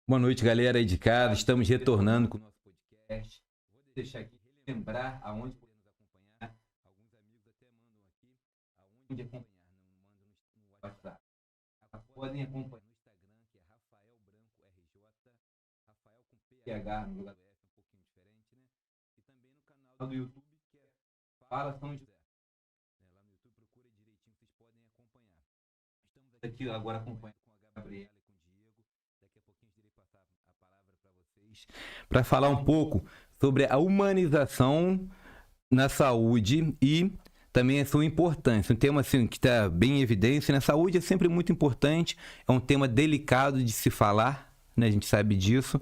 Boa noite, galera aí de casa. Estamos retornando com o nosso podcast. Vou deixar aqui relembrar aonde podemos acompanhar. Alguns amigos até mandam aqui aonde acompanhar, não mandam no WhatsApp. Podem acompanhar no Instagram, que é Rafael Branco RJ, Rafael com PH no lugar do F, um pouquinho diferente, né? E também no canal do YouTube, que é Fala São José. Lá no YouTube, procura direitinho, vocês podem acompanhar. Estamos aqui agora acompanhando com a Gabriela e com o Diego. Daqui a pouquinho eu irei passar a palavra para vocês para falar um pouco sobre a humanização na saúde e também a sua importância. Um tema assim, que está bem em evidência, né? Saúde é sempre muito importante, é um tema delicado de se falar, né? A gente sabe disso.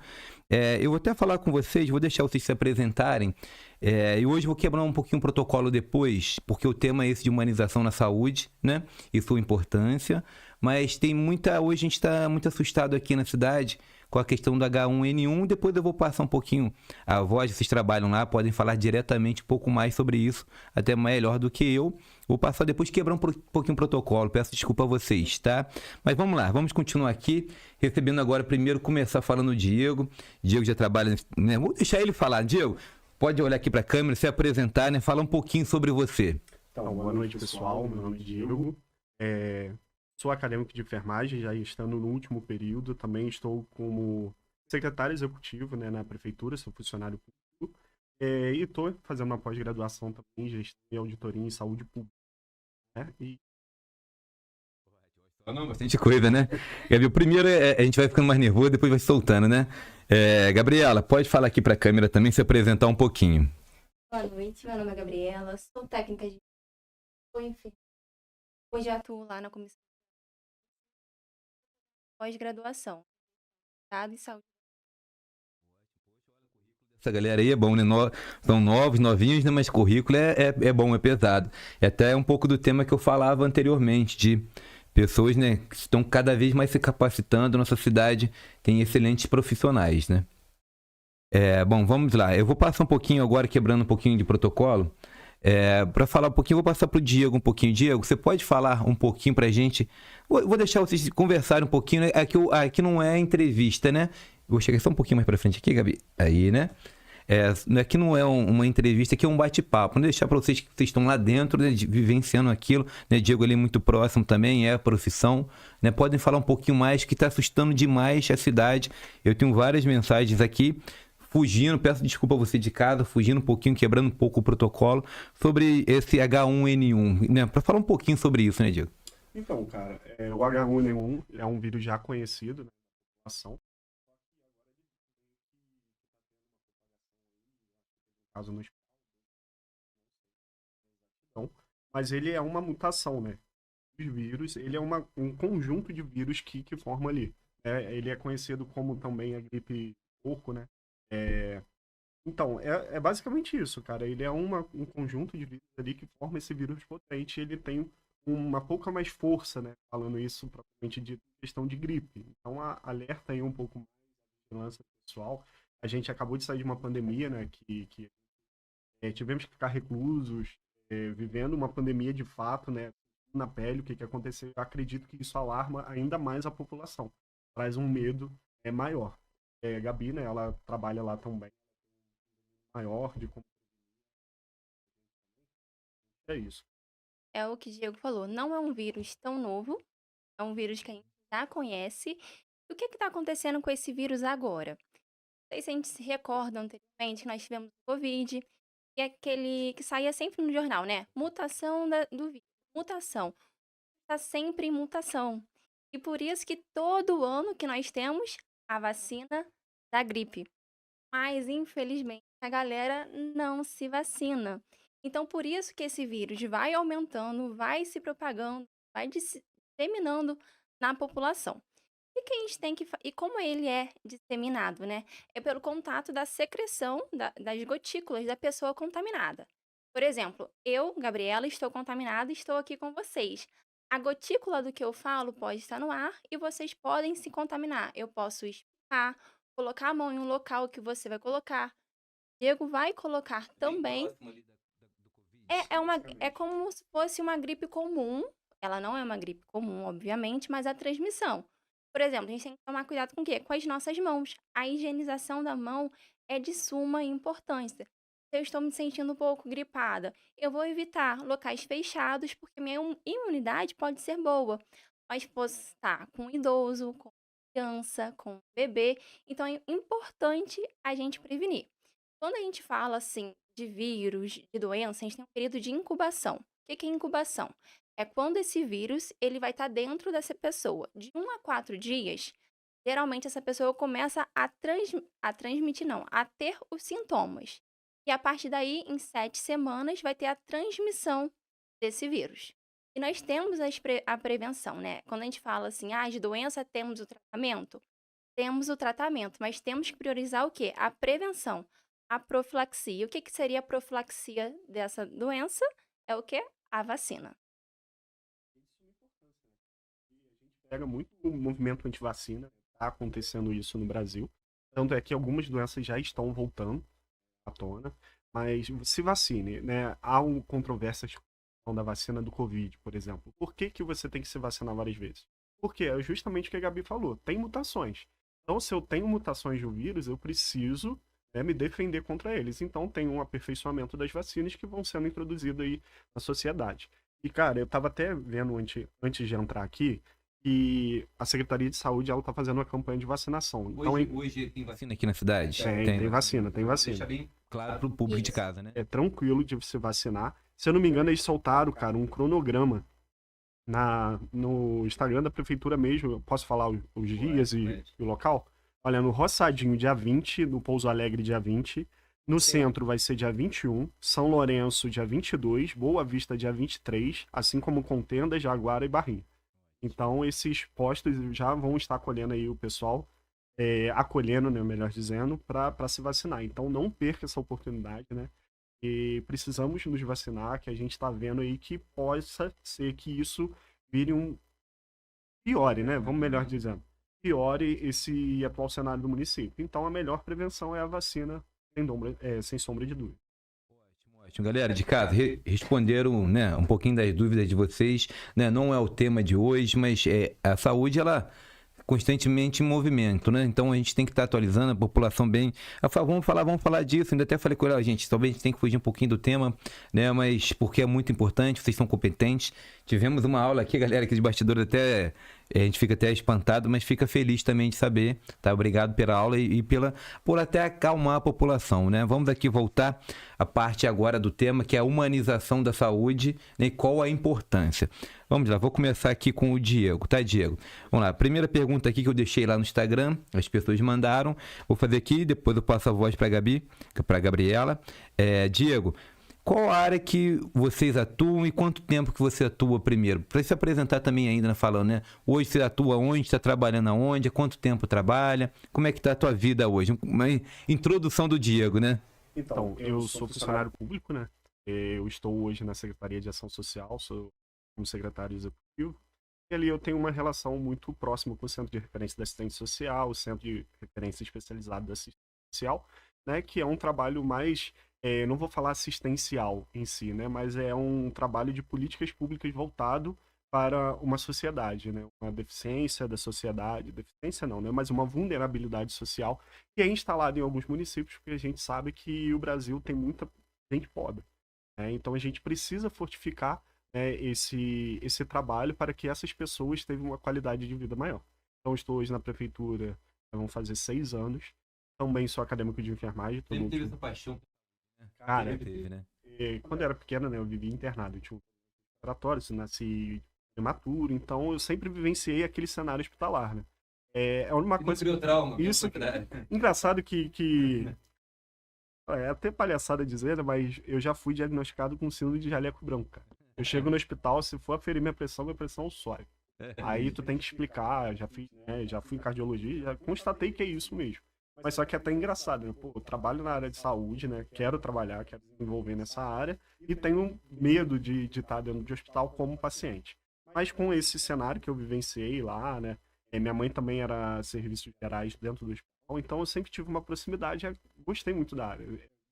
Eu vou até falar com vocês, vou deixar vocês se apresentarem. E hoje vou quebrar um pouquinho o protocolo depois, porque o tema é esse de humanização na saúde, né? E sua importância. Mas tem muita. Hoje a gente está muito assustado aqui na cidade com a questão do H1N1. Depois eu vou passar um pouquinho a voz, vocês trabalham lá, podem falar diretamente um pouco mais sobre isso, até melhor do que eu. Vou passar depois quebrar um pouquinho o protocolo, peço desculpa a vocês, tá? Mas vamos lá, vamos continuar aqui, recebendo agora primeiro, começar falando o Diego. Diego já trabalha, né? Vou deixar ele falar. Diego, pode olhar aqui para a câmera, se apresentar, né? Fala um pouquinho sobre você. Então, boa noite, pessoal. Meu nome é Diego. Sou acadêmico de enfermagem, já estando no último período. Também estou como secretário executivo, né, na prefeitura, sou funcionário público. E estou fazendo uma pós-graduação também, gestão e auditoria em saúde pública. Né? Não, bastante coisa, né? Gabi, o primeiro a gente vai ficando mais nervoso, depois vai soltando, né? Gabriela, pode falar aqui para a câmera também, se apresentar um pouquinho. Boa noite, meu nome é Gabriela, sou técnica de enfermagem. Hoje atuo lá na comissão de pós-graduação, Estado e Saúde. Essa galera aí é bom, né? São novos, novinhos, né? Mas currículo é bom, é pesado. É até um pouco do tema que eu falava anteriormente, de pessoas, né, que estão cada vez mais se capacitando. Nossa cidade tem excelentes profissionais, né? Bom, vamos lá. Eu vou passar um pouquinho agora, quebrando um pouquinho de protocolo. Para falar um pouquinho, vou passar para o Diego um pouquinho. Diego, você pode falar um pouquinho para a gente? Vou deixar vocês conversarem um pouquinho. Né? Aqui não é entrevista, né? Vou chegar só um pouquinho mais para frente aqui, Gabi. Aí, né? Aqui não é uma entrevista, aqui é um bate-papo. Não deixar para vocês que vocês estão lá dentro, né, vivenciando aquilo. Né? Diego ali é muito próximo também, é a profissão. Né? Podem falar um pouquinho mais, que está assustando demais a cidade. Eu tenho várias mensagens aqui. Fugindo, peço desculpa a você de casa, fugindo um pouquinho, quebrando um pouco o protocolo, sobre esse H1N1, né? Para falar um pouquinho sobre isso, né, Diego? Então, cara, o H1N1 é um vírus já conhecido, né, na população. Caso no mas ele é uma mutação, né? Os vírus, ele é um conjunto de vírus que forma ali. Ele é conhecido como também a gripe porco, né? Então, é basicamente isso, cara. Ele é um conjunto de vírus ali que forma esse vírus potente. Ele tem uma pouca mais força, né? Falando isso propriamente de questão de gripe. Então, alerta aí um pouco mais a vigilância pessoal. A gente acabou de sair de uma pandemia, né? Que tivemos que ficar reclusos, vivendo uma pandemia de fato, né? Na pele, o que aconteceu. Eu acredito que isso alarma ainda mais a população. Traz um medo maior. A Gabi, né? Ela trabalha lá também. Maior de como é isso. É o que o Diego falou, não é um vírus tão novo, é um vírus que a gente já conhece. E o que está acontecendo com esse vírus agora? Não sei se a gente se recorda anteriormente, nós tivemos o Covid, e aquele que saía sempre no jornal, né? Mutação do vírus, mutação. Está sempre em mutação. E por isso que todo ano que nós temos a vacina da gripe. Mas, infelizmente, a galera não se vacina. Então, por isso que esse vírus vai aumentando, vai se propagando, vai disseminando na população. E que a gente tem que e como ele é disseminado, né? É pelo contato da secreção das gotículas da pessoa contaminada. Por exemplo, eu, Gabriela, estou contaminada e estou aqui com vocês. A gotícula do que eu falo pode estar no ar e vocês podem se contaminar. Eu posso espirrar, colocar a mão em um local que você vai colocar. Diego vai colocar também. É como se fosse uma gripe comum. Ela não é uma gripe comum, obviamente, mas a transmissão. Por exemplo, a gente tem que tomar cuidado com o quê? Com as nossas mãos. A higienização da mão é de suma importância. Se eu estou me sentindo um pouco gripada, eu vou evitar locais fechados, porque minha imunidade pode ser boa. Mas posso estar com um idoso, com criança, com um bebê. Então é importante a gente prevenir. Quando a gente fala assim de vírus, de doença, a gente tem um período de incubação. O que que é incubação? É quando esse vírus ele vai estar dentro dessa pessoa. De 1 a 4 dias, geralmente essa pessoa começa a transmitir, não, a ter os sintomas. E a partir daí, em 7 semanas, vai ter a transmissão desse vírus. E nós temos a prevenção, né? Quando a gente fala assim, de doença temos o tratamento, temos o tratamento, mas temos que priorizar o quê? A prevenção, a profilaxia. O que que seria a profilaxia dessa doença? É o quê? A vacina. Pega muito o movimento antivacina, está acontecendo isso no Brasil. Tanto é que algumas doenças já estão voltando à tona, mas se vacine, né? Há controvérsias com a questão da vacina do Covid, por exemplo. Por que que você tem que se vacinar várias vezes? Porque é justamente o que a Gabi falou, tem mutações. Então, se eu tenho mutações do vírus, eu preciso, né, me defender contra eles. Então, tem um aperfeiçoamento das vacinas que vão sendo introduzidas aí na sociedade. E, cara, eu estava até vendo antes de entrar aqui, e a Secretaria de Saúde ela está fazendo uma campanha de vacinação. Então, Hoje tem vacina aqui na cidade? tem vacina, tem vacina. Deixa bem claro para o público de casa, né? É tranquilo de se vacinar. Se eu não me engano, eles soltaram, cara, um cronograma no Instagram da prefeitura mesmo. Eu posso falar os dias e o local? Olha, no Roçadinho, dia 20, no Pouso Alegre, dia 20. No centro vai ser dia 21, São Lourenço, dia 22, Boa Vista, dia 23, assim como Contenda, Jaguara e Barrinha. Então, esses postos já vão estar acolhendo aí o pessoal, acolhendo, né, melhor dizendo, para se vacinar. Então, não perca essa oportunidade, né? E precisamos nos vacinar, que a gente está vendo aí que possa ser que isso vire piore, né? Vamos melhor dizendo. Piore esse atual cenário do município. Então, a melhor prevenção é a vacina, sem sombra de dúvida. Ótimo, galera de casa, responderam, né, um pouquinho das dúvidas de vocês, né? Não é o tema de hoje, mas a saúde, ela constantemente em movimento, né? Então a gente tem que estar atualizando a população bem. Vamos falar disso. Ainda até falei com ela, gente, talvez a gente tenha que fugir um pouquinho do tema, né? Mas porque é muito importante, vocês são competentes. Tivemos uma aula aqui, galera, aqui de bastidores, até a gente fica até espantado, mas fica feliz também de saber, tá? Obrigado pela aula e por até acalmar a população, né? Vamos aqui voltar à parte agora do tema, que é a humanização da saúde, né? E qual a importância. Vamos lá, vou começar aqui com o Diego, tá, Diego? Vamos lá, primeira pergunta aqui que eu deixei lá no Instagram, as pessoas mandaram, vou fazer aqui, depois eu passo a voz para a Gabriela. Diego, qual a área que vocês atuam e quanto tempo que você atua primeiro? Para se apresentar também ainda, falando, né? Hoje você atua onde, está trabalhando aonde, há quanto tempo trabalha, como é que está a tua vida hoje? Uma introdução do Diego, né? Então, eu sou funcionário público, né? Eu estou hoje na Secretaria de Ação Social, sou como secretário executivo. E ali eu tenho uma relação muito próxima com o Centro de Referência da Assistência Social, o Centro de Referência Especializado da Assistência Social, né? Que é um trabalho mais, não vou falar assistencial em si, né? Mas é um trabalho de políticas públicas voltado para uma sociedade, né? Uma deficiência da sociedade, deficiência não, né? Mas uma vulnerabilidade social que é instalada em alguns municípios, porque a gente sabe que o Brasil tem muita gente pobre, né? Então a gente precisa fortificar, né, esse trabalho para que essas pessoas tenham uma qualidade de vida maior. Então estou hoje na prefeitura, vão fazer 6 anos, também sou acadêmico de enfermagem. Sempre teve essa paixão. Cara, teve, né? Quando eu era pequeno, né, eu vivia internado, eu tinha um laboratório, nasci prematuro, então eu sempre vivenciei aquele cenário hospitalar, né? É uma coisa... trauma. Isso, engraçado que é até palhaçada dizer, né, mas eu já fui diagnosticado com síndrome de jaleco branco, cara. Eu chego no hospital, se for aferir minha pressão sobe. Aí tu tem que explicar, já fui em cardiologia, já constatei que é isso mesmo. Mas só que é até engraçado, né? Pô, eu trabalho na área de saúde, né? Quero trabalhar, quero me envolver nessa área e tenho medo de estar dentro de hospital como paciente. Mas com esse cenário que eu vivenciei lá, né? Minha mãe também era serviços gerais dentro do hospital, então eu sempre tive uma proximidade, gostei muito da área.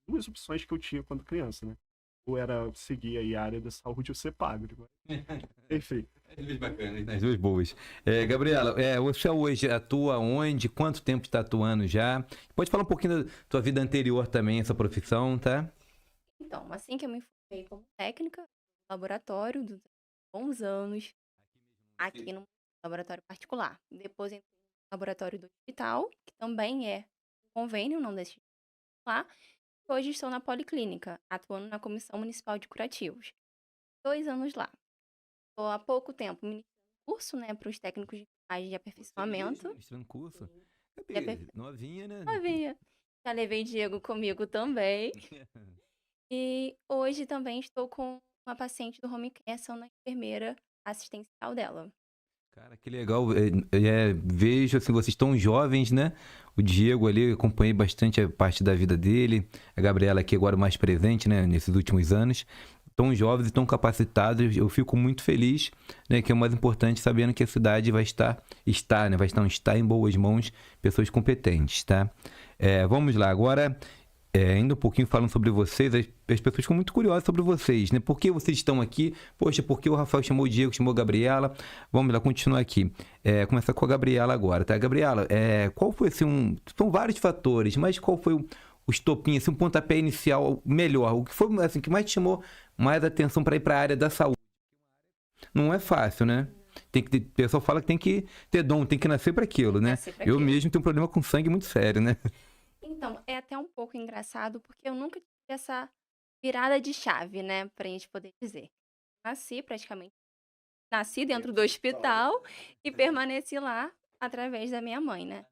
Duas opções que eu tinha quando criança, né? Ou era seguir aí a área da saúde ou ser padre. Enfim. As duas bacanas, as duas boas. Gabriela, você hoje atua onde? Quanto tempo está atuando já? Pode falar um pouquinho da tua vida anterior também, essa profissão, tá? Então, assim que eu me formei como técnica, no laboratório, dos bons anos, aqui no laboratório particular. Depois entrei no laboratório do hospital, que também é um convênio, não deixe de lá. Hoje estou na Policlínica, atuando na Comissão Municipal de Curativos. 2 anos lá. Estou há pouco tempo ministrando curso, né, para os técnicos de enfermagem de aperfeiçoamento. Ministrando curso? De aperfei- Novinha, né? Havia. Já levei Diego comigo também. E hoje também estou com uma paciente do home care, sendo a enfermeira assistencial dela. Cara, que legal. Vejo assim, vocês estão jovens, né? O Diego ali, eu acompanhei bastante a parte da vida dele. A Gabriela aqui agora mais presente, né? Nesses últimos anos. Tão jovens e tão capacitados. Eu fico muito feliz, né? Que é o mais importante, sabendo que a cidade vai estar em boas mãos, pessoas competentes, tá? Vamos lá, agora... ainda um pouquinho falando sobre vocês, as pessoas ficam muito curiosas sobre vocês, né? Por que vocês estão aqui? Poxa, por que o Rafael chamou o Diego, chamou a Gabriela? Vamos lá, continuar aqui. Começar com a Gabriela agora, tá? Gabriela, qual foi, assim, são vários fatores, mas qual foi o estopim, assim, um pontapé inicial melhor? O que foi, assim, que mais te chamou mais atenção para ir para a área da saúde? Não é fácil, né? O pessoal fala que tem que ter dom, tem que nascer para aquilo, né? Eu mesmo tenho um problema com sangue muito sério, né? Então, é até um pouco engraçado, porque eu nunca tive essa virada de chave, né, pra gente poder dizer. Nasci dentro do hospital e permaneci lá através da minha mãe, né.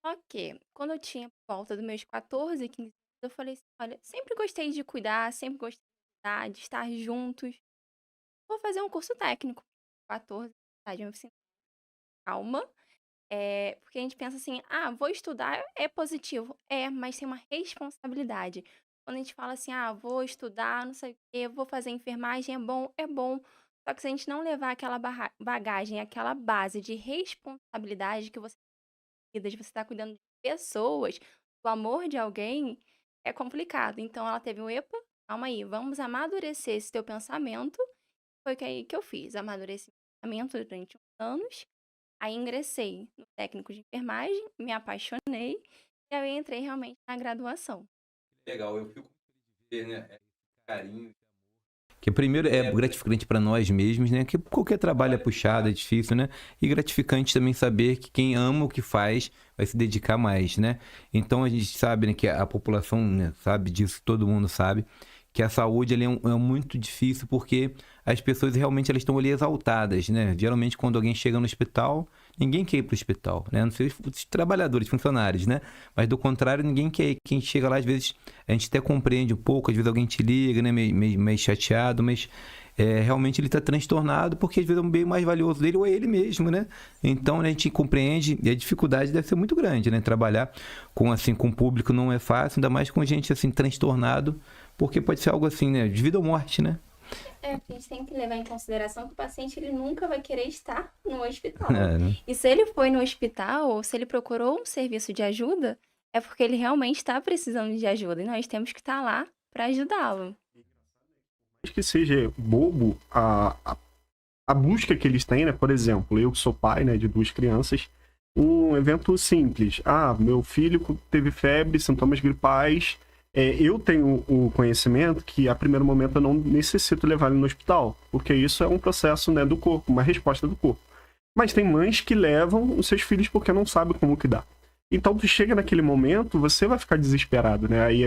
Só que, quando eu tinha por volta dos meus 14, 15 anos, eu falei assim: "Olha, sempre gostei de cuidar, sempre gostei de cuidar, de estar juntos. Vou fazer um curso técnico". 14 anos de idade, eu falei assim: "Calma". Porque a gente pensa assim: "Ah, vou estudar, é positivo". É, mas tem uma responsabilidade. Quando a gente fala assim: "Ah, vou estudar, não sei o quê, vou fazer enfermagem", é bom, é bom. Só que se a gente não levar aquela bagagem, aquela base de responsabilidade que você tem, de você estar cuidando de pessoas, do amor de alguém, é complicado. Então ela teve um: "Epa, calma aí, vamos amadurecer esse teu pensamento". Foi que aí que eu fiz, amadureci o pensamento durante uns anos. Aí ingressei no técnico de enfermagem, me apaixonei, e aí eu entrei realmente na graduação. Legal, eu fico feliz de ver, né? Carinho. Que primeiro é gratificante para nós mesmos, né? Que qualquer trabalho é puxado, é difícil, né? E gratificante também saber que quem ama o que faz vai se dedicar mais, né? Então a gente sabe, né, que a população, né, sabe disso, todo mundo sabe, que a saúde ali é muito difícil porque as pessoas realmente elas estão ali exaltadas, né? Geralmente quando alguém chega no hospital, ninguém quer ir para o hospital, né? Não sei os trabalhadores, funcionários, né? Mas do contrário, ninguém quer ir. Quem chega lá, às vezes, a gente até compreende um pouco, às vezes alguém te liga, né? Meio chateado, mas realmente ele está transtornado porque às vezes é um bem mais valioso dele ou é ele mesmo, né? Então a gente compreende e a dificuldade deve ser muito grande, né? Trabalhar com o público não é fácil, ainda mais com gente assim transtornado, porque pode ser algo assim, né? De vida ou morte, né? A gente tem que levar em consideração que o paciente ele nunca vai querer estar no hospital. Né? E se ele foi no hospital ou se ele procurou um serviço de ajuda, é porque ele realmente está precisando de ajuda e nós temos que estar lá para ajudá-lo. Acho que seja bobo a busca que eles têm, né? Por exemplo, eu que sou pai, né, de 2 crianças, um evento simples. Ah, meu filho teve febre, sintomas gripais. Eu tenho o conhecimento que, a primeiro momento, eu não necessito levar ele no hospital, porque isso é um processo, né, do corpo, uma resposta do corpo. Mas tem mães que levam os seus filhos porque não sabem como cuidar. Então, tu chega naquele momento, você vai ficar desesperado, né? Aí,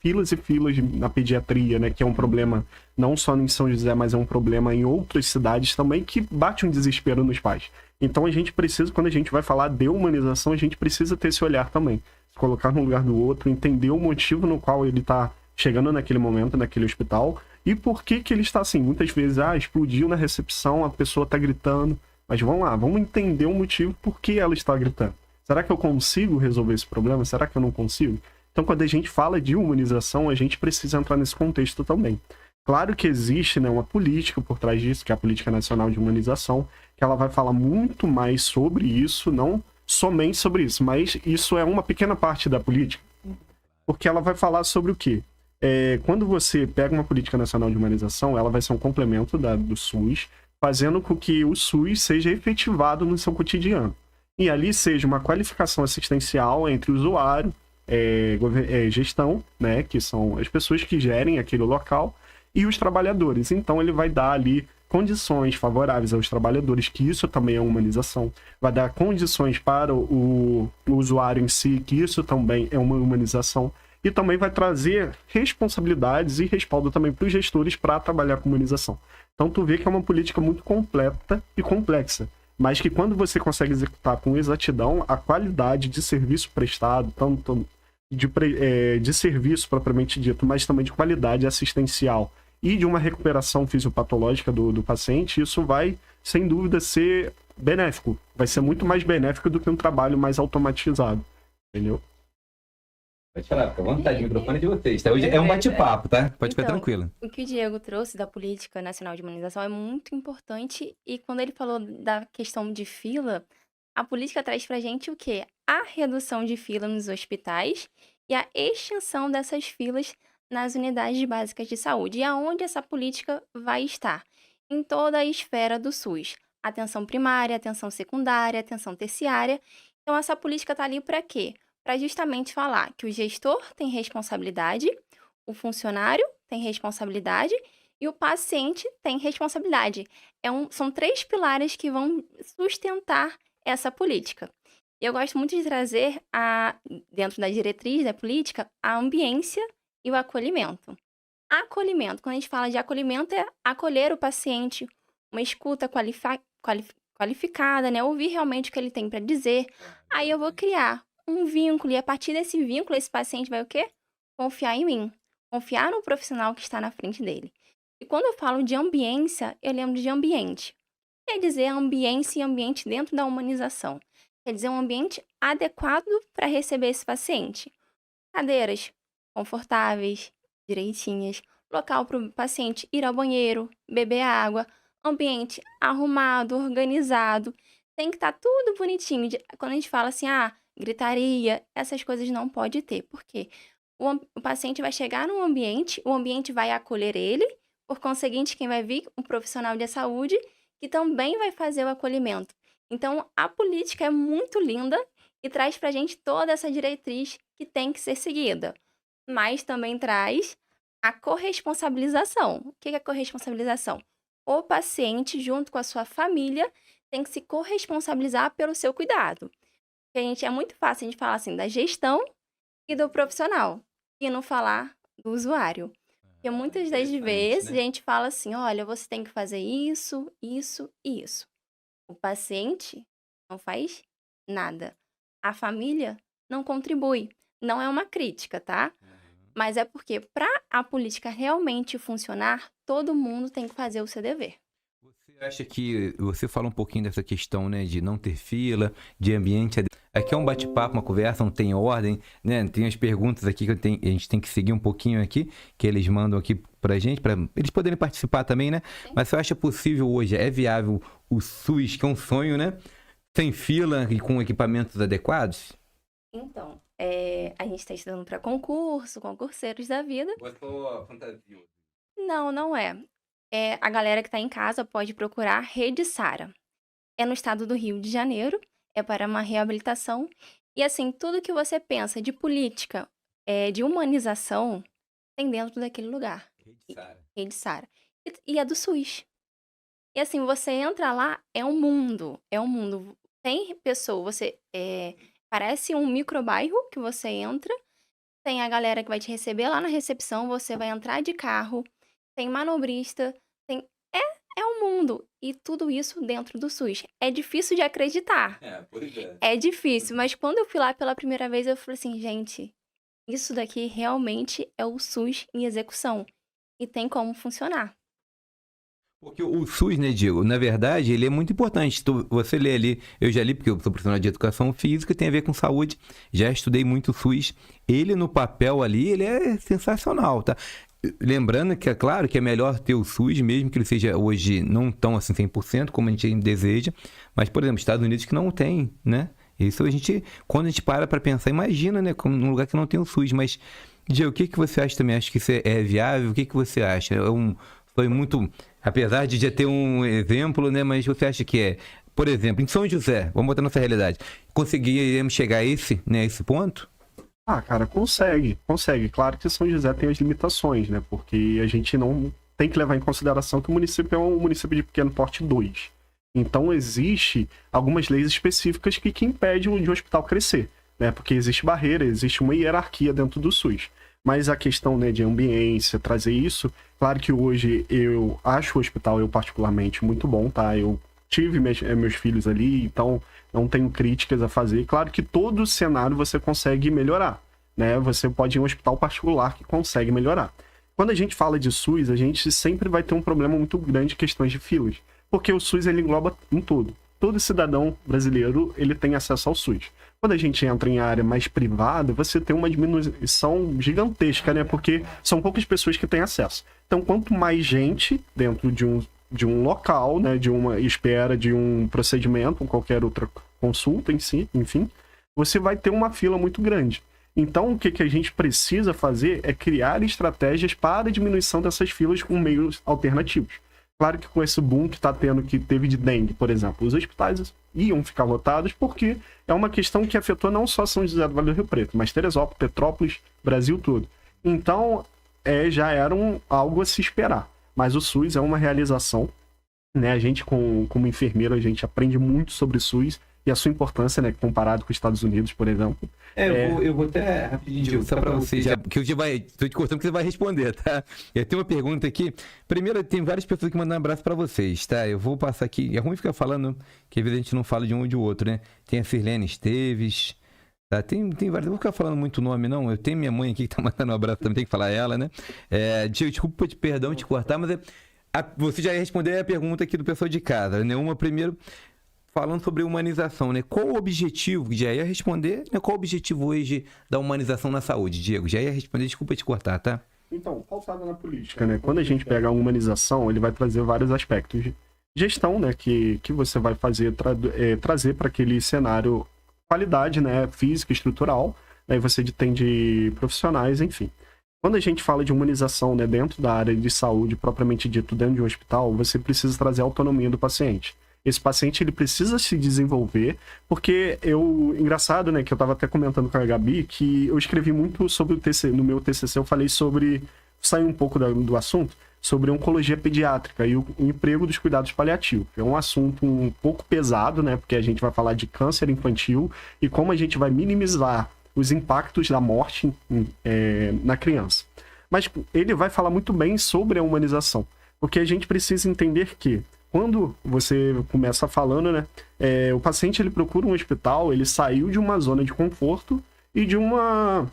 filas e filas na pediatria, né? Que é um problema não só em São José, mas é um problema em outras cidades também, que bate um desespero nos pais. Então, a gente precisa, quando a gente vai falar de humanização, a gente precisa ter esse olhar também. Se colocar no lugar do outro, entender o motivo no qual ele tá chegando naquele momento, naquele hospital, e por que ele está assim. Muitas vezes, explodiu na recepção, a pessoa tá gritando. Mas vamos lá, vamos entender o motivo por que ela está gritando. Será que eu consigo resolver esse problema? Será que eu não consigo? Então, quando a gente fala de humanização, a gente precisa entrar nesse contexto também. Claro que existe, né, uma política por trás disso, que é a Política Nacional de Humanização, que ela vai falar muito mais sobre isso, não somente sobre isso, mas isso é uma pequena parte da política. Porque ela vai falar sobre o quê? Quando você pega uma Política Nacional de Humanização, ela vai ser um complemento do SUS, fazendo com que o SUS seja efetivado no seu cotidiano. E ali seja uma qualificação assistencial entre o usuário, gestão, né, que são as pessoas que gerem aquele local, e os trabalhadores. Então ele vai dar ali condições favoráveis aos trabalhadores, que isso também é humanização. Vai dar condições para o usuário em si, que isso também é uma humanização. E também vai trazer responsabilidades e respaldo também para os gestores para trabalhar com humanização. Então tu vê que é uma política muito completa e complexa, mas que quando você consegue executar com exatidão, a qualidade de serviço prestado, tanto de serviço propriamente dito, mas também de qualidade assistencial e de uma recuperação fisiopatológica do paciente, isso vai, sem dúvida, ser benéfico. Vai ser muito mais benéfico do que um trabalho mais automatizado, entendeu? Pode falar, fica à vontade, o microfone é de vocês, tá? Hoje é um bate-papo, tá? Pode ficar Então, tranquilo. O que o Diego trouxe da Política Nacional de Imunização é muito importante, e quando ele falou da questão de fila, a política traz pra gente o quê? A redução de fila nos hospitais e a extinção dessas filas nas unidades básicas de saúde. E aonde essa política vai estar? Em toda a esfera do SUS. Atenção primária, atenção secundária, atenção terciária. Então, essa política está ali para quê? Para justamente falar que o gestor tem responsabilidade, o funcionário tem responsabilidade e o paciente tem responsabilidade. São 3 pilares que vão sustentar essa política. E eu gosto muito de trazer, dentro da diretriz da política, a ambiência e o acolhimento. Acolhimento, quando a gente fala de acolhimento, é acolher o paciente, uma escuta qualificada, né? Ouvir realmente o que ele tem para dizer. Aí eu vou criar um vínculo, e a partir desse vínculo, esse paciente vai o quê? Confiar em mim. Confiar no profissional que está na frente dele. E quando eu falo de ambiência, eu lembro de ambiente. Quer dizer ambiência e ambiente dentro da humanização. Quer dizer um ambiente adequado para receber esse paciente. Cadeiras confortáveis, direitinhas, local para o paciente ir ao banheiro, beber água, ambiente arrumado, organizado. Tem que estar tudo bonitinho. Quando a gente fala assim, gritaria, essas coisas não pode ter. Por quê? O paciente vai chegar num ambiente, o ambiente vai acolher ele, por conseguinte, quem vai vir? Um profissional de saúde, que também vai fazer o acolhimento. Então, a política é muito linda e traz pra gente toda essa diretriz que tem que ser seguida. Mas também traz a corresponsabilização. O que é a corresponsabilização? O paciente, junto com a sua família, tem que se corresponsabilizar pelo seu cuidado. Porque é muito fácil a gente falar assim da gestão e do profissional, e não falar do usuário. Porque muitas das vezes a gente fala assim, olha, você tem que fazer isso, isso e isso. O paciente não faz nada. A família não contribui. Não é uma crítica, tá? Mas é porque para a política realmente funcionar, todo mundo tem que fazer o seu dever. Você acha que você fala um pouquinho dessa questão, né, de não ter fila, de ambiente? Aqui é um bate-papo, uma conversa, não tem ordem, né? Tem as perguntas aqui que a gente tem que seguir um pouquinho aqui, que eles mandam aqui pra gente, para eles poderem participar também, né? Sim. Mas você acha possível hoje, é viável o SUS, que é um sonho, né? Sem fila e com equipamentos adequados? Então, a gente está estudando para concurso, concurseiros da vida. Botou fantasia. Não é. A galera que está em casa pode procurar Rede Sara. É no estado do Rio de Janeiro, é para uma reabilitação. E assim, tudo que você pensa de política, de humanização, tem dentro daquele lugar. Rede Sara. E é do SUS. E assim, você entra lá, é um mundo. Tem pessoa, parece um microbairro que você entra, tem a galera que vai te receber lá na recepção, você vai entrar de carro, tem manobrista, é um mundo. E tudo isso dentro do SUS. É difícil de acreditar. Pois é. É difícil, mas quando eu fui lá pela primeira vez, eu falei assim, gente, isso daqui realmente é o SUS em execução. E tem como funcionar. Porque o SUS, né, Diego, na verdade, ele é muito importante. Você lê ali, eu já li, porque eu sou profissional de educação física, tem a ver com saúde, já estudei muito o SUS. Ele no papel ali, ele é sensacional, tá? Lembrando que é claro que é melhor ter o SUS, mesmo que ele seja hoje não tão assim 100%, como a gente deseja. Mas, por exemplo, Estados Unidos que não tem, né? Isso quando a gente para pensar, imagina, né? Como num lugar que não tem o SUS. Mas, Diego, o que você acha também? Acha que isso é viável? O que você acha? É um foi muito, apesar de já ter um exemplo, né? Mas você acha que por exemplo, em São José, vamos botar nossa realidade, conseguiríamos chegar a esse ponto? Cara, consegue. Claro que São José tem as limitações, né? Porque a gente não tem que levar em consideração que o município é um município de pequeno porte 2. Então, existe algumas leis específicas que impedem de um hospital crescer, né? Porque existe barreira, existe uma hierarquia dentro do SUS. Mas a questão, né, de ambiência, trazer isso, claro que hoje eu acho o hospital, eu particularmente, muito bom, tá? Eu tive meus filhos ali, então não tenho críticas a fazer. Claro que todo cenário você consegue melhorar, né? Você pode ir em um hospital particular que consegue melhorar. Quando a gente fala de SUS, a gente sempre vai ter um problema muito grande em questões de filas. Porque o SUS, ele engloba um todo. Todo cidadão brasileiro, ele tem acesso ao SUS. Quando a gente entra em área mais privada, você tem uma diminuição gigantesca, né? Porque são poucas pessoas que têm acesso. Então, quanto mais gente dentro de um local, né? De uma espera, de um procedimento, ou qualquer outra consulta em si, enfim, você vai ter uma fila muito grande. Então, o que a gente precisa fazer é criar estratégias para a diminuição dessas filas com meios alternativos. Claro que com esse boom que teve de dengue, por exemplo, os hospitais iam ficar lotados porque é uma questão que afetou não só São José do Vale do Rio Preto, mas Teresópolis, Petrópolis, Brasil todo. Então, já era algo a se esperar. Mas o SUS é uma realização, né? A gente, como enfermeiro, a gente aprende muito sobre o SUS e a sua importância, né? Comparado com os Estados Unidos, por exemplo. Eu vou até rapidinho, só para você, que eu já estou te cortando que você vai responder, tá? Eu tenho uma pergunta aqui. Primeiro, tem várias pessoas que mandam um abraço para vocês, tá? Eu vou passar aqui. É ruim ficar falando, que às vezes a gente não fala de um ou de outro, né? Tem a Sirlene Esteves, tá? Tem várias. Eu vou ficar falando muito nome, não. Eu tenho minha mãe aqui que tá mandando um abraço também, tem que falar ela, né? Desculpa, perdão te cortar, mas você já ia responder a pergunta aqui do pessoal de casa, né? Uma primeiro. Falando sobre humanização, né? Qual o objetivo, já ia responder, né? Qual o objetivo hoje da humanização na saúde, Diego? Já ia responder, desculpa te cortar, tá? Então, pautado na política, né? Quando a gente pega a humanização, ele vai trazer vários aspectos de gestão, né? Que você vai fazer, trazer para aquele cenário qualidade, né? Física, estrutural, aí você tem de profissionais, enfim. Quando a gente fala de humanização, né? Dentro da área de saúde, propriamente dito, dentro de um hospital, você precisa trazer a autonomia do paciente. Esse paciente, ele precisa se desenvolver, porque engraçado, né, que eu estava até comentando com a Gabi, que eu escrevi muito sobre no meu TCC, eu falei saí um pouco do assunto, sobre oncologia pediátrica e o emprego dos cuidados paliativos. É um assunto um pouco pesado, né, porque a gente vai falar de câncer infantil e como a gente vai minimizar os impactos da morte na criança. Mas ele vai falar muito bem sobre a humanização, porque a gente precisa entender que quando você começa falando, né, o paciente ele procura um hospital, ele saiu de uma zona de conforto e de uma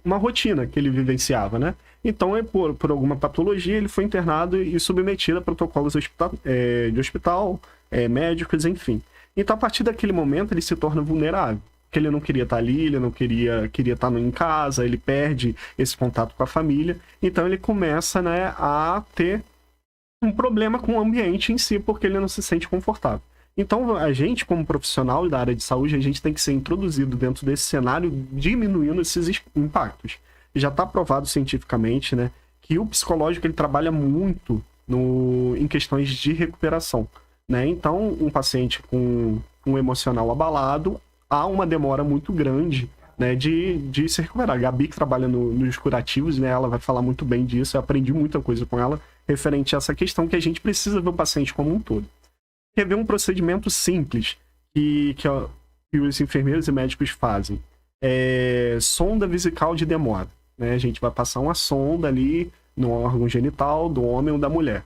rotina que ele vivenciava, né? Então, por alguma patologia, ele foi internado e submetido a protocolos de hospital, médicos, enfim. Então, a partir daquele momento, ele se torna vulnerável. Porque ele não queria estar ali, ele não queria estar em casa, ele perde esse contato com a família. Então, ele começa, né, a ter um problema com o ambiente em si, porque ele não se sente confortável. Então, a gente, como profissional da área de saúde, a gente tem que ser introduzido dentro desse cenário, diminuindo esses impactos. Já está provado cientificamente, né, que o psicológico ele trabalha muito em questões de recuperação, né? Então, um paciente com um emocional abalado, há uma demora muito grande, né, de se recuperar. A Gabi, que trabalha nos curativos, né, ela vai falar muito bem disso, eu aprendi muita coisa com ela, referente a essa questão que a gente precisa ver o paciente como um todo. Quer ver um procedimento simples que os enfermeiros e médicos fazem? Sonda vesical de demora. Né? A gente vai passar uma sonda ali no órgão genital do homem ou da mulher.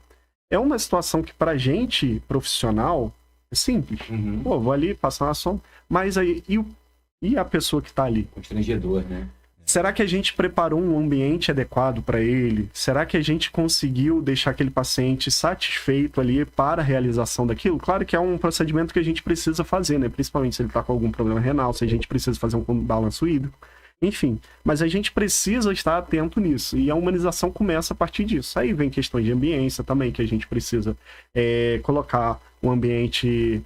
É uma situação que, pra gente, profissional, é simples. Uhum. Pô, vou ali passar uma sonda, mas aí, e a pessoa que tá ali? Constrangedor, né? Será que a gente preparou um ambiente adequado para ele? Será que a gente conseguiu deixar aquele paciente satisfeito ali para a realização daquilo? Claro que é um procedimento que a gente precisa fazer, né? Principalmente se ele está com algum problema renal, se a gente precisa fazer um balanço hídrico, enfim. Mas a gente precisa estar atento nisso. E a humanização começa a partir disso. Aí vem questões de ambiência também, que a gente precisa colocar um ambiente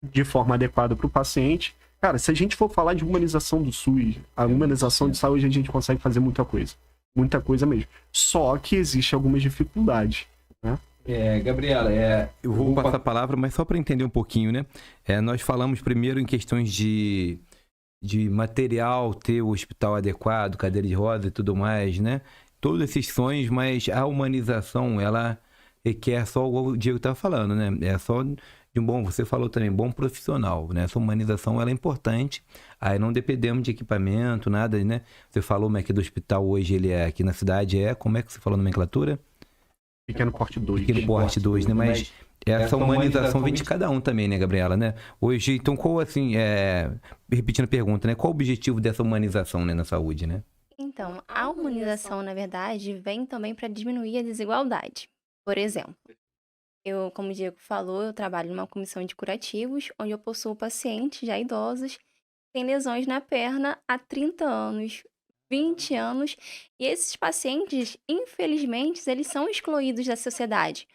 de forma adequada para o paciente. Cara, se a gente for falar de humanização do SUS, a humanização de saúde, a gente consegue fazer muita coisa. Muita coisa mesmo. Só que existe algumas dificuldades. Gabriela, eu vou passar a palavra, mas só para entender um pouquinho, né? Nós falamos primeiro em questões de material, ter o hospital adequado, cadeira de roda e tudo mais, né? Todos esses sonhos, mas a humanização, ela requer só o Diego estava falando, né? É só de um bom, você falou também, bom profissional, né? Essa humanização, ela é importante. Aí não dependemos de equipamento, nada, né? Você falou, mas aqui do hospital hoje, ele aqui na cidade, como é que você falou a nomenclatura? Pequeno porte 2. Pequeno porte 2, né? Mas essa humanização vem de cada um também, né, Gabriela, né? Hoje, então, qual, assim, repetindo a pergunta, né? Qual o objetivo dessa humanização, né, na saúde, né? Então, a humanização, na verdade, vem também para diminuir a desigualdade. Por exemplo, como o Diego falou, eu trabalho numa comissão de curativos, onde eu possuo pacientes já idosos, que têm lesões na perna há 30 anos, 20 anos, e esses pacientes, infelizmente, eles são excluídos da sociedade.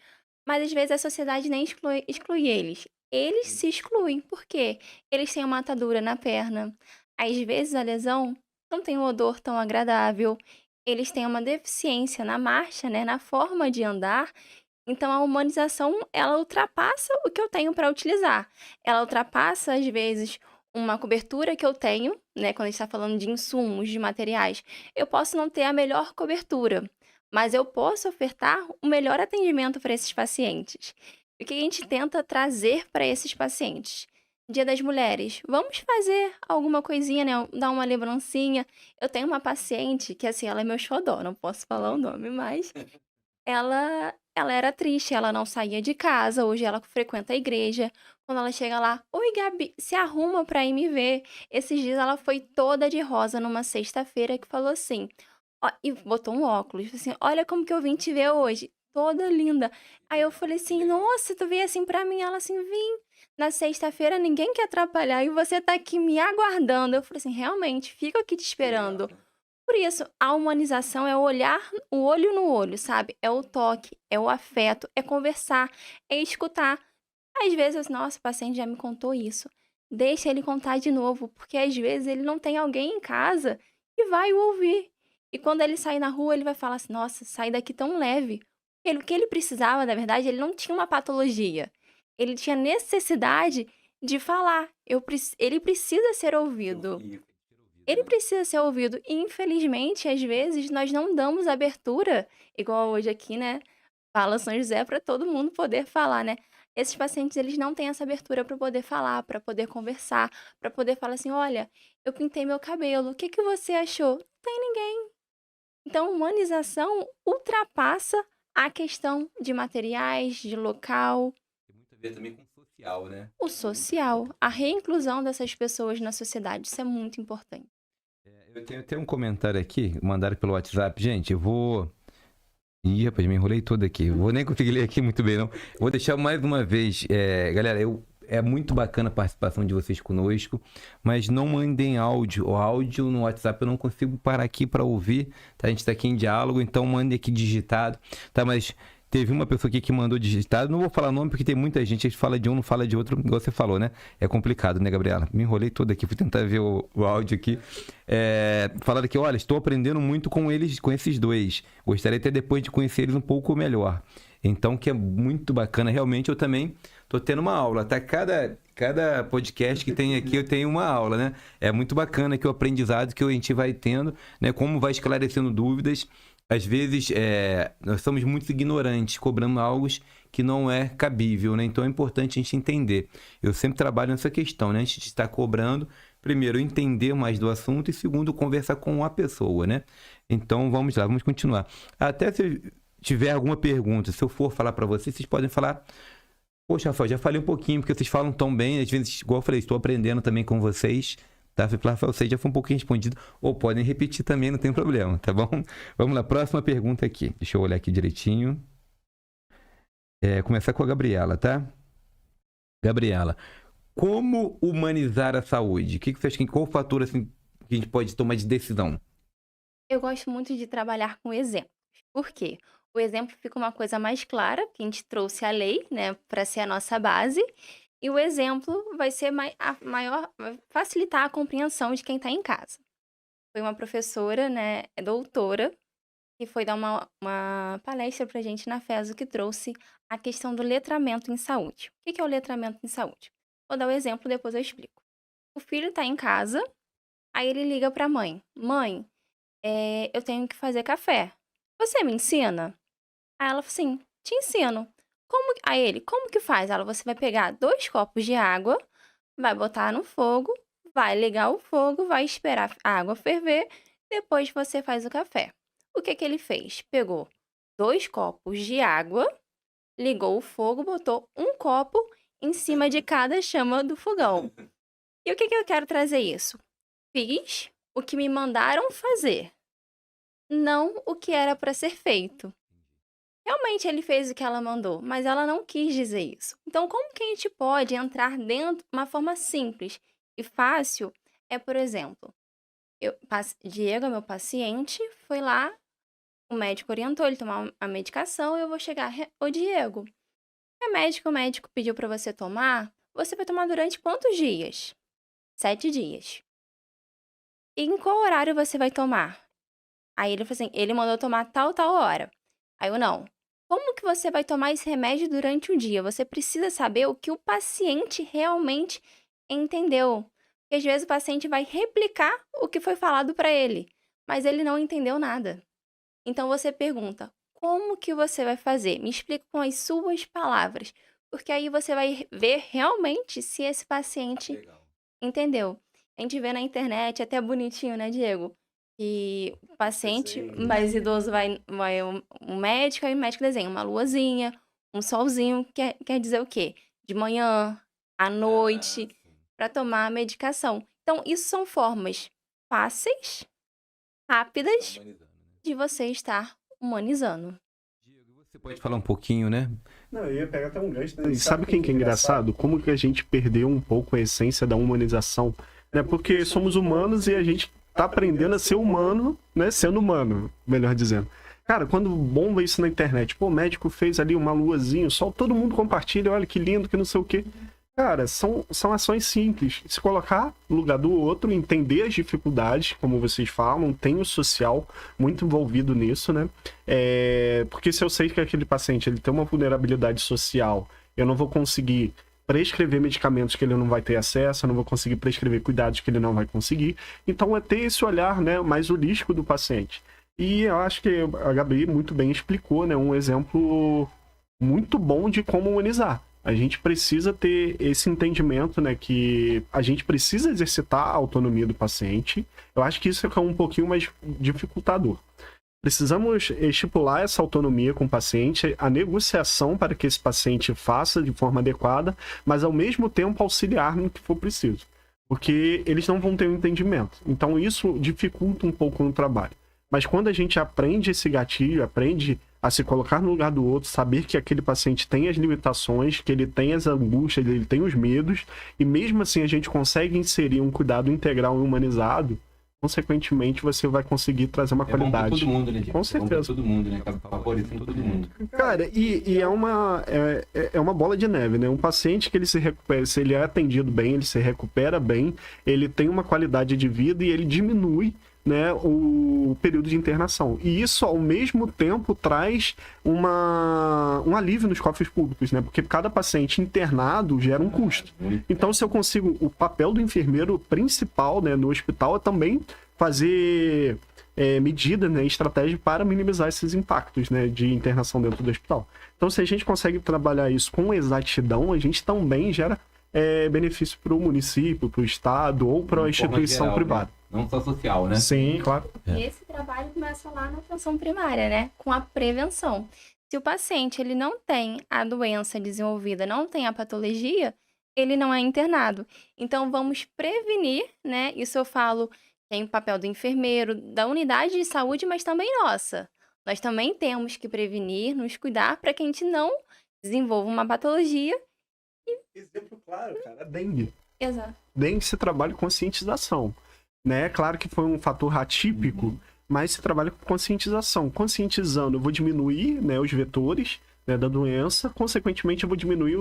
Mas às vezes a sociedade nem exclui eles. Eles se excluem, por quê? Eles têm uma atadura na perna. Às vezes a lesão não tem um odor tão agradável. Eles têm uma deficiência na marcha, né, na forma de andar. Então a humanização, ela ultrapassa o que eu tenho para utilizar. Ela ultrapassa, às vezes, uma cobertura que eu tenho, né, quando a gente está falando de insumos, de materiais. Eu posso não ter a melhor cobertura, mas eu posso ofertar o melhor atendimento para esses pacientes. E o que a gente tenta trazer para esses pacientes? Dia das Mulheres, vamos fazer alguma coisinha, né? Dar uma lembrancinha. Eu tenho uma paciente que, assim, ela é meu xodó, não posso falar o nome, mas ela era triste, ela não saía de casa, hoje ela frequenta a igreja. Quando ela chega lá: "Oi, Gabi, se arruma pra ir me ver". Esses dias ela foi toda de rosa numa sexta-feira, que falou assim, ó, e botou um óculos, assim: "Olha como que eu vim te ver hoje, toda linda". Aí eu falei assim: "Nossa, tu veio assim pra mim?". Ela assim: "Vim. Na sexta-feira ninguém quer atrapalhar e você tá aqui me aguardando". Eu falei assim: "Realmente, fico aqui te esperando". Por isso, a humanização é o olhar, o olho no olho, sabe? É o toque, é o afeto, é conversar, é escutar. Às vezes, nossa, o paciente já me contou isso. Deixa ele contar de novo, porque às vezes ele não tem alguém em casa que vai o ouvir. E quando ele sair na rua, ele vai falar assim: nossa, saí daqui tão leve. O que ele precisava, na verdade, ele não tinha uma patologia. Ele tinha necessidade de falar. Ele precisa ser ouvido. Ele precisa ser ouvido. E, infelizmente, às vezes, nós não damos abertura, igual hoje aqui, né? Fala São José para todo mundo poder falar, né? Esses pacientes, eles não têm essa abertura para poder falar, para poder conversar, para poder falar assim: olha, eu pintei meu cabelo, o que que você achou? Não tem ninguém. Então, humanização ultrapassa a questão de materiais, de local, Tem muito a ver também com o social, né? o social, a reinclusão dessas pessoas na sociedade. Isso é muito importante. Eu tenho até um comentário aqui, mandaram pelo WhatsApp. Gente, eu vou... Ih, rapaz, me enrolei todo aqui. Vou nem conseguir ler aqui muito bem, não. Vou deixar mais uma vez. Galera, é muito bacana a participação de vocês conosco, mas não mandem áudio. O áudio no WhatsApp eu não consigo parar aqui para ouvir, tá? A gente está aqui em diálogo, então mandem aqui digitado, tá? Mas teve uma pessoa aqui que mandou digitado. Não vou falar nome porque tem muita gente que fala de um, não fala de outro, igual você falou, né? É complicado, né, Gabriela? Me enrolei todo aqui, fui tentar ver o áudio aqui. Falaram que, olha, estou aprendendo muito com eles, com esses dois. Gostaria até depois de conhecer eles um pouco melhor. Então, que é muito bacana. Realmente, eu também tô tendo uma aula, tá? Cada podcast que tem aqui, eu tenho uma aula, né? É muito bacana que o aprendizado que a gente vai tendo, né? Como vai esclarecendo dúvidas. Às vezes, nós somos muito ignorantes, cobrando algo que não é cabível, né? Então, é importante a gente entender. Eu sempre trabalho nessa questão, né? A gente está cobrando, primeiro, entender mais do assunto e, segundo, conversar com a pessoa, né? Então, vamos lá, vamos continuar. Até se tiver alguma pergunta, se eu for falar para vocês, vocês podem falar: poxa, Rafael, já falei um pouquinho, porque vocês falam tão bem, às vezes, igual eu falei, estou aprendendo também com vocês, tá? Rafael, você já foi um pouquinho respondido, ou podem repetir também, não tem problema, tá bom? Vamos lá, próxima pergunta aqui, deixa eu olhar aqui direitinho. Começar com a Gabriela, tá? Gabriela, como humanizar a saúde? O que você acha, qual o fator assim, que a gente pode tomar de decisão? Eu gosto muito de trabalhar com exemplos. Por quê? O exemplo fica uma coisa mais clara, que a gente trouxe a lei, né, para ser a nossa base, e o exemplo vai ser vai facilitar a compreensão de quem está em casa. Foi uma professora, né, doutora, que foi dar uma palestra pra gente na FESO que trouxe a questão do letramento em saúde. O que que é o letramento em saúde? Vou dar o exemplo, depois eu explico. O filho tá em casa, aí ele liga pra mãe: Mãe, eu tenho que fazer café. Você me ensina? Aí ela falou assim: Te ensino. Aí ele: Como que faz? Ela: Você vai pegar 2 copos de água, vai botar no fogo, vai ligar o fogo, vai esperar a água ferver, depois você faz o café. O que que ele fez? Pegou 2 copos de água, ligou o fogo, botou um copo em cima de cada chama do fogão. E o que que eu quero trazer isso? Fiz o que me mandaram fazer, não o que era para ser feito. Realmente ele fez o que ela mandou, mas ela não quis dizer isso. Então, como que a gente pode entrar dentro de uma forma simples e fácil? É, por exemplo, Diego, meu paciente, foi lá, o médico orientou ele a tomar a medicação, eu vou chegar: Ô Diego, o médico pediu para você tomar, você vai tomar durante quantos dias? 7 dias. E em qual horário você vai tomar? Aí ele falou assim: ele mandou tomar tal hora. Aí eu: não. Como que você vai tomar esse remédio durante o dia? Você precisa saber o que o paciente realmente entendeu. Porque às vezes o paciente vai replicar o que foi falado para ele, mas ele não entendeu nada. Então você pergunta: como que você vai fazer? Me explica com as suas palavras. Porque aí você vai ver realmente se esse paciente entendeu. A gente vê na internet, até bonitinho, né, Diego? Que o paciente mais idoso vai um médico, aí o médico desenha uma luazinha, um solzinho, quer dizer o quê? De manhã, à noite, para tomar a medicação. Então, isso são formas fáceis, rápidas, de você estar humanizando. Diego, você pode falar um pouquinho, né? Não, eu ia pegar até um gancho. Né? E sabe quem que é engraçado? Como que a gente perdeu um pouco a essência da humanização? Né? Porque somos humanos e a gente tá aprendendo a ser humano, né? Sendo humano, melhor dizendo. Cara, quando bomba isso na internet, pô, o médico fez ali uma luazinha, só todo mundo compartilha, olha que lindo, que não sei o quê. Cara, são ações simples. Se colocar no lugar do outro, entender as dificuldades, como vocês falam, tem o social muito envolvido nisso, né? Porque se eu sei que aquele paciente ele tem uma vulnerabilidade social, eu não vou conseguir prescrever medicamentos que ele não vai ter acesso, eu não vou conseguir prescrever cuidados que ele não vai conseguir. Então é ter esse olhar, né, mais holístico do paciente. E eu acho que a Gabi muito bem explicou, né, um exemplo muito bom de como humanizar. A gente precisa ter esse entendimento, né, que a gente precisa exercitar a autonomia do paciente. Eu acho que isso é um pouquinho mais dificultador. Precisamos estipular essa autonomia com o paciente, a negociação para que esse paciente faça de forma adequada, mas ao mesmo tempo auxiliar no que for preciso, porque eles não vão ter um entendimento. Então isso dificulta um pouco no trabalho. Mas quando a gente aprende esse gatilho, aprende a se colocar no lugar do outro, saber que aquele paciente tem as limitações, que ele tem as angústias, ele tem os medos, e mesmo assim a gente consegue inserir um cuidado integral e humanizado, consequentemente você vai conseguir trazer uma qualidade. Bom pra todo mundo, né? Com certeza. Todo mundo, né? Favorecendo todo mundo. Cara, e é uma bola de neve, né? Um paciente que ele se recupera, se ele é atendido bem, ele se recupera bem, ele tem uma qualidade de vida e ele diminui, né, o período de internação. E isso, ao mesmo tempo, traz um alívio nos cofres públicos, né? Porque cada paciente internado gera um custo. Então, se eu consigo... O papel do enfermeiro principal, né, no hospital é também fazer medidas, né, estratégia para minimizar esses impactos, né, de internação dentro do hospital. Então, se a gente consegue trabalhar isso com exatidão, a gente também gera benefício para o município, para o estado ou para a instituição geral, privada. Né? Não só social, né? Sim, claro. E esse trabalho começa lá na atenção primária, né? Com a prevenção. Se o paciente ele não tem a doença desenvolvida, não tem a patologia, ele não é internado. Então, vamos prevenir, né? Isso eu falo, tem o papel do enfermeiro, da unidade de saúde, mas também nossa. Nós também temos que prevenir, nos cuidar para que a gente não desenvolva uma patologia. Exemplo claro, cara, dengue. Exato. Dengue se trabalha com conscientização. Né? Claro que foi um fator atípico, mas se trabalha com conscientização. Conscientizando, eu vou diminuir, né, os vetores, né, da doença, consequentemente eu vou diminuir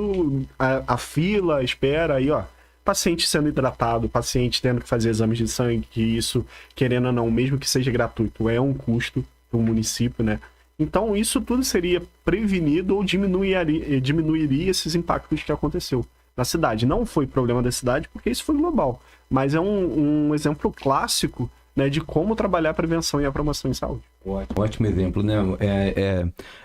a fila, a espera, aí, ó, paciente sendo hidratado, paciente tendo que fazer exames de sangue, que isso, querendo ou não, mesmo que seja gratuito, é um custo, do município, né? Então, isso tudo seria prevenido ou diminuiria esses impactos que aconteceu na cidade. Não foi problema da cidade, porque isso foi global, mas é um exemplo clássico, né, de como trabalhar a prevenção e a promoção em saúde. Ótimo exemplo, né?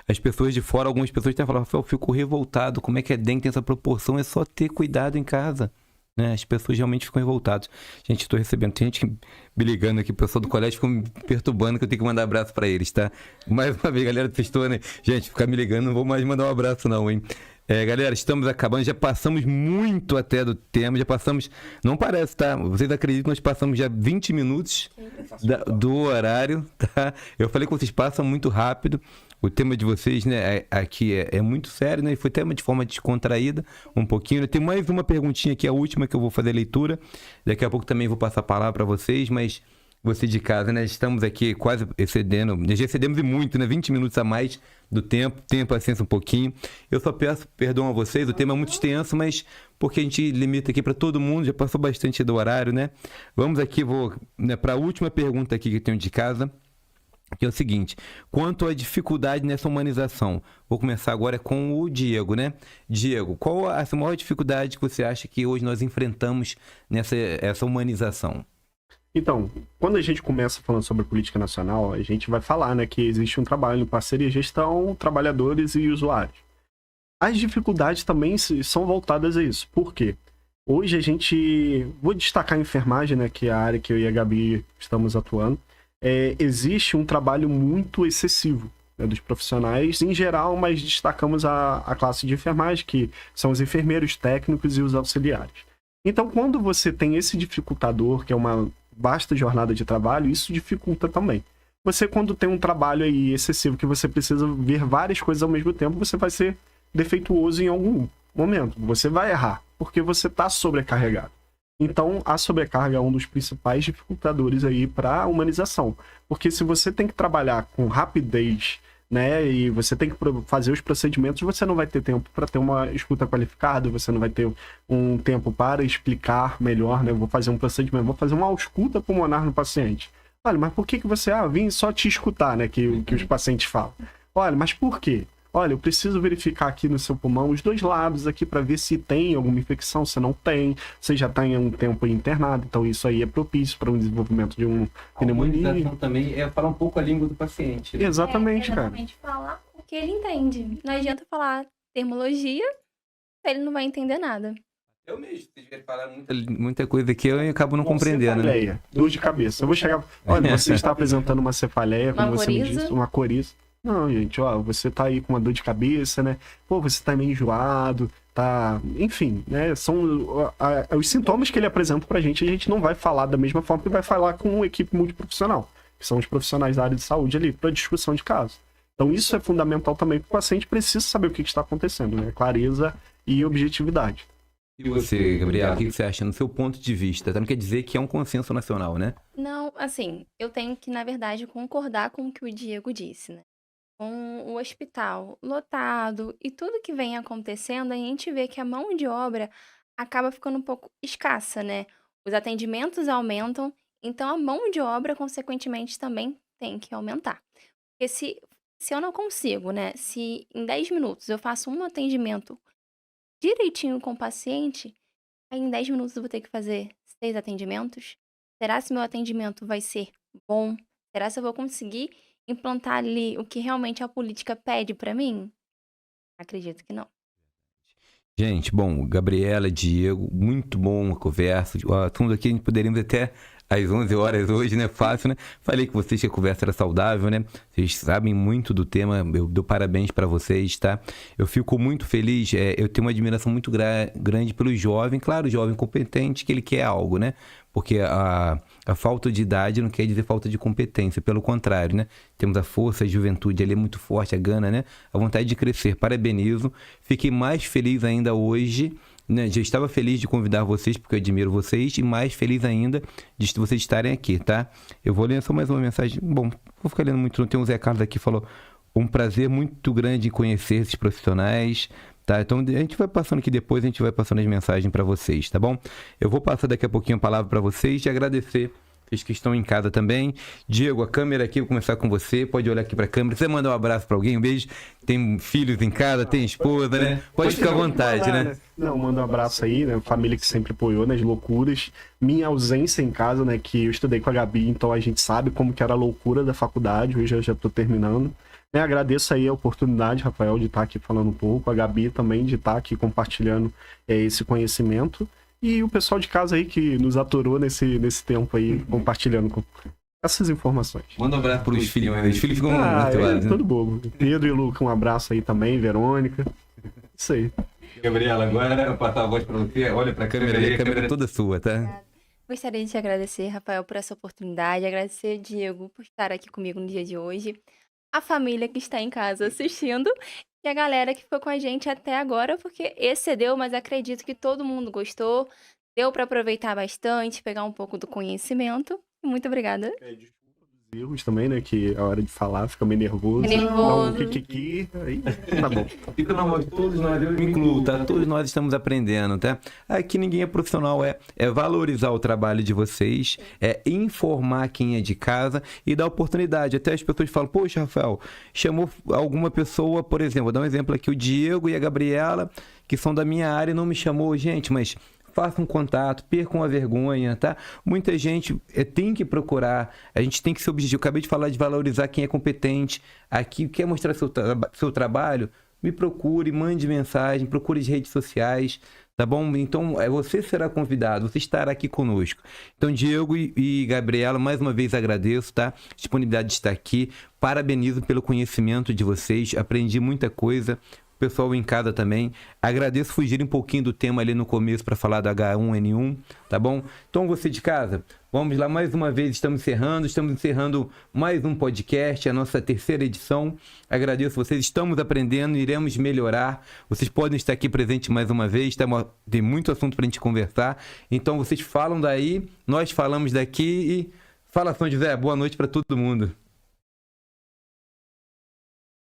As pessoas de fora, algumas pessoas têm falado, Rafael, eu fico revoltado, como é que a dengue tem essa proporção? É só ter cuidado em casa. Né? As pessoas realmente ficam revoltadas. Gente, estou recebendo, tem gente me ligando aqui, o pessoal do colégio ficou me perturbando, que eu tenho que mandar abraço para eles, tá? Mais uma vez, galera do Sextou, né? Gente, ficar me ligando, não vou mais mandar um abraço não, hein? Galera, estamos acabando, já passamos muito até do tema, já passamos, não parece, tá? Vocês acreditam que nós passamos já 20 minutos do horário, tá? Eu falei que vocês passam muito rápido, o tema de vocês, né, aqui é muito sério, né? E foi tema de forma descontraída, um pouquinho. Tem mais uma perguntinha aqui, a última que eu vou fazer a leitura, daqui a pouco também vou passar a palavra para vocês, mas você de casa, né? Estamos aqui quase excedendo, já excedemos e muito, né? 20 minutos a mais do tempo, tenha paciência um pouquinho. Eu só peço perdão a vocês, o tema é muito extenso, mas porque a gente limita aqui para todo mundo, já passou bastante do horário, né? Vamos aqui, vou, né, para a última pergunta aqui que eu tenho de casa, que é o seguinte: quanto à dificuldade nessa humanização? Vou começar agora com o Diego, né? Diego, qual a maior dificuldade que você acha que hoje nós enfrentamos essa humanização? Então, quando a gente começa falando sobre política nacional, a gente vai falar, né, que existe um trabalho em parceria, gestão, trabalhadores e usuários. As dificuldades também são voltadas a isso. Por quê? Hoje a gente... Vou destacar a enfermagem, né, que é a área que eu e a Gabi estamos atuando. Existe um trabalho muito excessivo, né, dos profissionais em geral, mas destacamos a classe de enfermagem, que são os enfermeiros, técnicos e os auxiliares. Então, quando você tem esse dificultador, que é uma vasta jornada de trabalho, isso dificulta também. Você, quando tem um trabalho aí excessivo, que você precisa ver várias coisas ao mesmo tempo, você vai ser defeituoso em algum momento. Você vai errar, porque você está sobrecarregado. Então, a sobrecarga é um dos principais dificultadores aí para a humanização. Porque se você tem que trabalhar com rapidez, né, e você tem que fazer os procedimentos, você não vai ter tempo para ter uma escuta qualificada, você não vai ter um tempo para explicar melhor, né, vou fazer um procedimento, vou fazer uma ausculta pulmonar no paciente. Olha, mas por que você, vim só te escutar, né, que os pacientes falam. Olha, mas por quê? Olha, eu preciso verificar aqui no seu pulmão os dois lados aqui para ver se tem alguma infecção, se não tem, você já está em um tempo internado, então isso aí é propício para um desenvolvimento de uma pneumonia. A humanização também é falar um pouco a língua do paciente. Né? Exatamente, cara. Exatamente, falar o que ele entende. Não adianta falar termologia, ele não vai entender nada. Eu mesmo, se tiver falar muita coisa aqui, eu acabo não compreendendo. Cefaleia, né? Dor de cabeça. Eu vou chegar... Olha, você está apresentando uma cefaleia, como você me disse, uma coriza. Não, gente, você tá aí com uma dor de cabeça, né? Pô, você tá meio enjoado, tá... Enfim, né? São os sintomas que ele apresenta pra gente, a gente não vai falar da mesma forma que vai falar com uma equipe multiprofissional, que são os profissionais da área de saúde ali, pra discussão de caso. Então isso é fundamental também, porque o paciente precisa saber o que está acontecendo, né? Clareza e objetividade. E você, Gabriela, o que você acha no seu ponto de vista? Não quer dizer que é um consenso nacional, né? Não, assim, eu tenho que, na verdade, concordar com o que o Diego disse, né? Com o hospital lotado e tudo que vem acontecendo, a gente vê que a mão de obra acaba ficando um pouco escassa, né? Os atendimentos aumentam, então a mão de obra, consequentemente, também tem que aumentar. Porque se eu não consigo, né? Se em 10 minutos eu faço um atendimento direitinho com o paciente, aí em 10 minutos eu vou ter que fazer 6 atendimentos? Será se meu atendimento vai ser bom? Será se eu vou conseguir implantar ali o que realmente a política pede pra mim? Acredito que não. Gente, bom, Gabriela, Diego, muito bom a conversa. O assunto aqui a gente poderíamos até às 11 horas hoje, né? Fácil, né? Falei com vocês que a conversa era saudável, né? Vocês sabem muito do tema, eu dou parabéns para vocês, tá? Eu fico muito feliz, eu tenho uma admiração muito grande pelo jovem, claro, o jovem competente, que ele quer algo, né? Porque a falta de idade não quer dizer falta de competência, pelo contrário, né? Temos a força, a juventude ali é muito forte, a gana, né? A vontade de crescer. Parabenizo. Fiquei mais feliz ainda hoje, né? Já estava feliz de convidar vocês, porque eu admiro vocês, e mais feliz ainda de vocês estarem aqui, tá? Eu vou ler só mais uma mensagem. Bom, vou ficar lendo muito, não. Tem o Zé Carlos aqui que falou: um prazer muito grande em conhecer esses profissionais. Tá, então a gente vai passando aqui depois, a gente vai passando as mensagens para vocês, tá bom? Eu vou passar daqui a pouquinho a palavra para vocês e agradecer vocês que estão em casa também. Diego, a câmera aqui, vou começar com você. Pode olhar aqui para a câmera. Você manda um abraço para alguém, um beijo. Tem filhos em casa, tem esposa, né? Pode ficar à vontade, né? Não, manda um abraço aí, né? Família que sempre apoiou nas loucuras. Minha ausência em casa, né? Que eu estudei com a Gabi, então a gente sabe como que era a loucura da faculdade. Hoje eu já tô terminando. Agradeço aí a oportunidade, Rafael, de estar aqui falando um pouco. A Gabi também de estar aqui compartilhando esse conhecimento. E o pessoal de casa aí que nos aturou nesse tempo aí, compartilhando com essas informações. Manda um abraço pros filhos. Os filhos ficam motivados, né? Todo bobo. Pedro e Luca, um abraço aí também. Verônica. Isso aí. Gabriela, agora eu vou passar a voz para você. Olha para a câmera aí, a câmera é toda sua, tá? Gostaria de te agradecer, Rafael, por essa oportunidade. Agradecer, Diego, por estar aqui comigo no dia de hoje. A família que está em casa assistindo. E a galera que ficou com a gente até agora, porque excedeu, mas acredito que todo mundo gostou. Deu para aproveitar bastante, pegar um pouco do conhecimento. Muito obrigada. Desculpa dos erros também, né? Que a hora de falar fica meio nervoso. Dá um kikiki, aí tá bom. Fica na voz, todos nós, eu me incluo, tá? Todos nós estamos aprendendo, tá? Aqui ninguém é profissional, é valorizar o trabalho de vocês, é informar quem é de casa e dar oportunidade. Até as pessoas falam, poxa, Rafael, chamou alguma pessoa, por exemplo, vou dar um exemplo aqui, o Diego e a Gabriela, que são da minha área, não me chamou, gente, mas façam um contato, percam a vergonha, tá? Muita gente tem que procurar, a gente tem que ser objetivo. Eu acabei de falar de valorizar quem é competente. Aqui, quer mostrar seu trabalho? Me procure, mande mensagem, procure as redes sociais, tá bom? Então, você será convidado, você estará aqui conosco. Então, Diego e Gabriela, mais uma vez agradeço, tá? Disponibilidade de estar aqui. Parabenizo pelo conhecimento de vocês, aprendi muita coisa. Pessoal em casa também, agradeço fugir um pouquinho do tema ali no começo para falar do H1N1, tá bom? Então você de casa, vamos lá mais uma vez, estamos encerrando mais um podcast, a nossa terceira edição. Agradeço vocês, estamos aprendendo, iremos melhorar. Vocês podem estar aqui presentes mais uma vez, tem muito assunto para a gente conversar. Então vocês falam daí, nós falamos daqui e fala, São José, boa noite para todo mundo.